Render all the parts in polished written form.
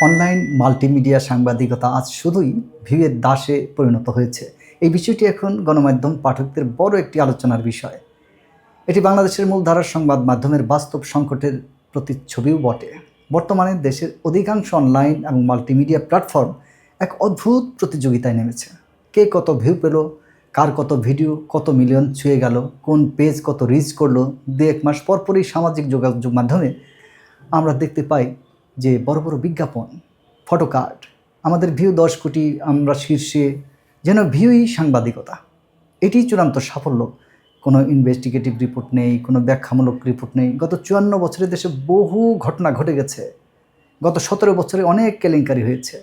Online multimedia সাংবাদিকতা আজ শুধুই ভিউয়ের দাসে পরিণত হয়েছে। এই বিষয়টি এখন গণমাধ্যম পাঠকদের বড় একটি আলোচনার বিষয়। এটি বাংলাদেশের মূলধারার সংবাদ মাধ্যমের বাস্তব সংকটের প্রতিচ্ছবিও বটে। বর্তমানে দেশের অধিকাংশ অনলাইন এবং মাল্টিমিডিয়া প্ল্যাটফর্ম এক অদ্ভুত প্রতিযোগিতায় নেমেছে। কে কত ভিউ পেল, কার কত ভিডিও কত মিলিয়ন ছুঁয়ে গেল, কোন পেজ কত রিচ করলো, 2-1 মাস পরপরই সামাজিক যোগাযোগ মাধ্যমে আমরা দেখতে পাই যে বড় বড় বিজ্ঞাপন, ফটো কার্ড, আমাদের ভিউ 10 কোটি, আমরা শীর্ষে, যেন ভিউই সাংবাদিকতা। এটি চূড়ান্ত সাফল্য। কোনো ইনভেস্টিগেটিভ রিপোর্ট নেই, কোনো ব্যাখ্যামূলক রিপোর্ট নেই। গত 54 বছরে দেশে বহু ঘটনা ঘটে গেছে। গত 17 বছরে অনেক কেলেঙ্কারি হয়েছে।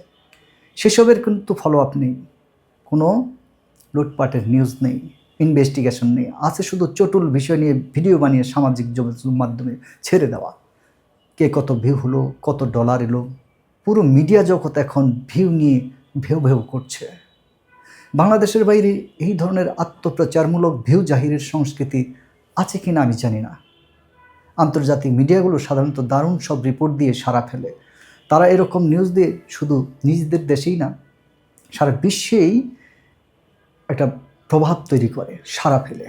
সেসবের কিন্তু ফলো আপ নেই, কোনো লুটপাটের নিউজ নেই, ইনভেস্টিগেশন নেই। আছে শুধু চটুল বিষয় নিয়ে ভিডিও বানিয়ে সামাজিক যোগাযোগ মাধ্যমে ছেড়ে দেওয়া। কে কত ভিউ হলো, কত ডলার এলো, পুরো মিডিয়া জগৎ এখন ভিউ নিয়ে ভেউ ভেউ করছে। বাংলাদেশের বাইরে এই ধরনের আত্মপ্রচারমূলক ভিউ জাহিরের সংস্কৃতি আছে কিনা আমি জানি না। আন্তর্জাতিক মিডিয়াগুলো সাধারণত দারুণ সব রিপোর্ট দিয়ে সাড়া ফেলে। তারা এরকম নিউজ দিয়ে শুধু নিজেদের দেশেই না, সারা বিশ্বেই একটা প্রভাব তৈরি করে, সাড়া ফেলে।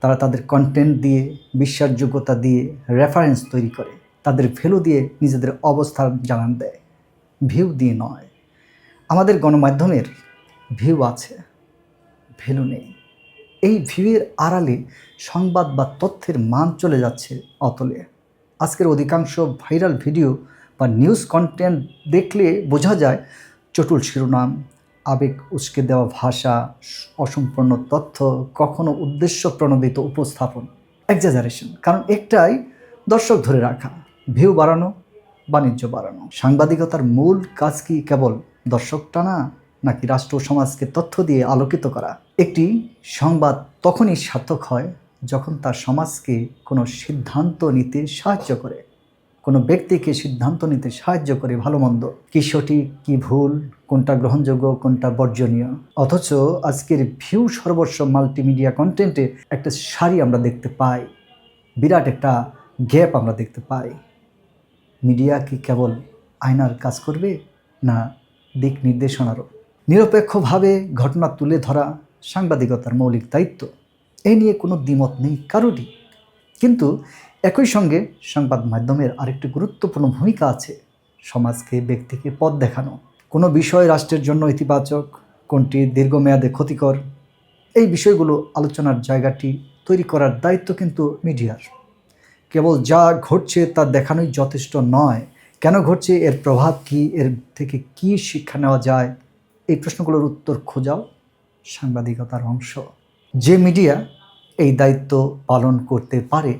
তারা তাদের কন্টেন্ট দিয়ে, বিশ্বাসযোগ্যতা দিয়ে রেফারেন্স তৈরি করে, তাদের ভ্যালু দিয়ে নিজেদের অবস্থান জানান দেয়, ভিউ দিয়ে নয়। আমাদের গণমাধ্যমের ভিউ আছে, ভ্যালু নেই। এই ভিউয়ের আড়ালে সংবাদ বা তথ্যের মান চলে যাচ্ছে অতলে। আজকের অধিকাংশ ভাইরাল ভিডিও বা নিউজ কন্টেন্ট দেখলে বোঝা যায় চটুল শিরোনাম, আবেগ উস্কে দেওয়া ভাষা, অসম্পূর্ণ তথ্য, কখনো উদ্দেশ্য প্রণোদিত উপস্থাপন, এক্সাজারেশন। কারণ একটাই, দর্শক ধরে রাখা, ভিউ বাড়ানো, বাণিজ্য বাড়ানো। সাংবাদিকতার মূল কাজ কি কেবল দর্শক টানা, নাকি রাষ্ট্র সমাজকে তথ্য দিয়ে আলোকিত করা? একটি সংবাদ তখনই সার্থক হয় যখন তার সমাজকে কোনো সিদ্ধান্ত নিতে সাহায্য করে, কোনো ব্যক্তিকে সিদ্ধান্ত নিতে সাহায্য করে, ভালো মন্দ, কি সঠিক কি ভুল, কোনটা গ্রহণযোগ্য কোনটা বর্জনীয়। অথচ আজকের ভিউ সর্বস্ব মাল্টিমিডিয়া কন্টেন্টে একটা সারি আমরা দেখতে পাই, বিরাট একটা গ্যাপ আমরা দেখতে পাই। মিডিয়া কি কেবল আয়নার কাজ করবে, না দিক নির্দেশনারও? নিরপেক্ষভাবে ঘটনা তুলে ধরা সাংবাদিকতার মৌলিক দায়িত্ব, এই নিয়ে কোনো দ্বিমত নেই কারোরই। কিন্তু একই সঙ্গে সংবাদ মাধ্যমের আরেকটি গুরুত্বপূর্ণ ভূমিকা আছে, সমাজকে ব্যক্তিকে পথ দেখানো। কোনো বিষয় রাষ্ট্রের জন্য ইতিবাচক, কোনটি দীর্ঘমেয়াদে ক্ষতিকর, এই বিষয়গুলো আলোচনার জায়গাটি তৈরি করার দায়িত্ব কিন্তু মিডিয়ার। কেবল যা ঘটছে তা দেখানোই যথেষ্ট নয়, কেন ঘটছে, এর প্রভাব কী, এর থেকে কী শিক্ষা নেওয়া যায়, এই প্রশ্নগুলোর উত্তর খোঁজাও সাংবাদিকতার অংশ। যে মিডিয়া এই দায়িত্ব পালন করতে পারে,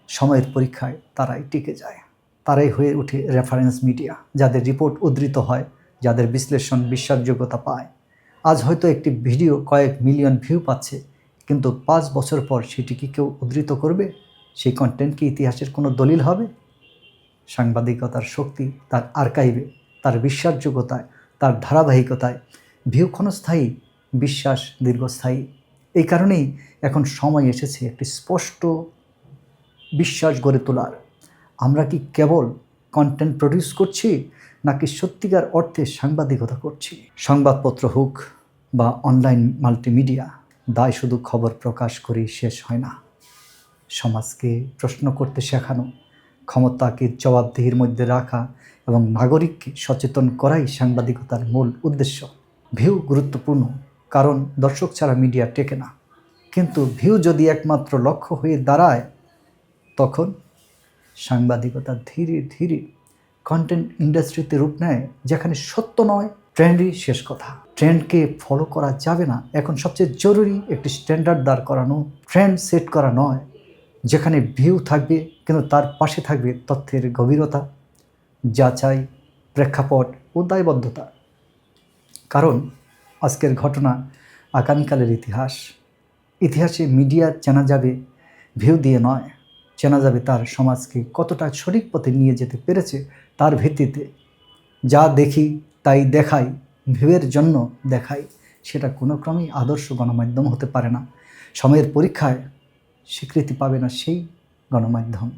সময়ের পরীক্ষায় তারাই টিকে যায়, তারাই হয়ে ওঠে রেফারেন্স মিডিয়া, যাদের রিপোর্ট উদ্ধৃত হয়, যাদের বিশ্লেষণ বিশ্বাসযোগ্যতা পায়। আজ হয়তো একটি ভিডিও কয়েক মিলিয়ন ভিউ পাচ্ছে, কিন্তু 5 বছর পর সেটি কি কেউ উদ্ধৃত করবে? সেই কন্টেন্ট কি ইতিহাসের কোনো দলিল হবে? সাংবাদিকতার শক্তি তার আর্কাইভে, তার বিশ্বাসযোগ্যতায়, তার ধারাবাহিকতায়। ভিউ ক্ষণস্থায়ী, বিশ্বাস দীর্ঘস্থায়ী। এই কারণেই এখন সময় এসেছে একটি স্পষ্ট বিশ্বাস গড়ে তোলার। আমরা কি কেবল কন্টেন্ট প্রডিউস করছি, নাকি সত্যিকার অর্থে সাংবাদিকতা করছি? সংবাদপত্র হোক বা অনলাইন মাল্টিমিডিয়া, দায় শুধু খবর প্রকাশ করেই শেষ হয় না। সমাজকে প্রশ্ন করতে শেখানো, ক্ষমতাকে জবাবদিহির মধ্যে রাখা এবং নাগরিককে সচেতন করাই সাংবাদিকতার মূল উদ্দেশ্য। ভিউ গুরুত্বপূর্ণ, কারণ দর্শক ছাড়া মিডিয়া টেকে না। কিন্তু ভিউ যদি একমাত্র লক্ষ্য হয়ে দাঁড়ায়, তখন সাংবাদিকতা ধীরে ধীরে কন্টেন্ট ইন্ডাস্ট্রিতে রূপ নেয়, যেখানে সত্য নয়, ট্রেন্ডই শেষ কথা। ট্রেন্ডকে ফলো করা যাবে না। এখন সবচেয়ে জরুরি একটি স্ট্যান্ডার্ড দাঁড় করানো, ট্রেন্ড সেট করা নয়, যেখানে ভিউ থাকবে কিন্তু তার পাশে থাকবে তথ্যের গভীরতা, যাচাই, প্রেক্ষাপট ও দায়বদ্ধতা। কারণ আজকের ঘটনা আগামীকালের ইতিহাস। ইতিহাসে মিডিয়া চেনা যাবে ভিউ দিয়ে নয়, চেনা যাবে তার সমাজকে কতটা সঠিক পথে নিয়ে যেতে পেরেছে তার ভিত্তিতে। যা দেখি তাই দেখাই, ভিউয়ের জন্য দেখাই, সেটা কোনো ক্রমেই আদর্শ গণমাধ্যম হতে পারে না। সময়ের পরীক্ষায় স্বীকৃতি পাবে না সেই গণমাধ্যম।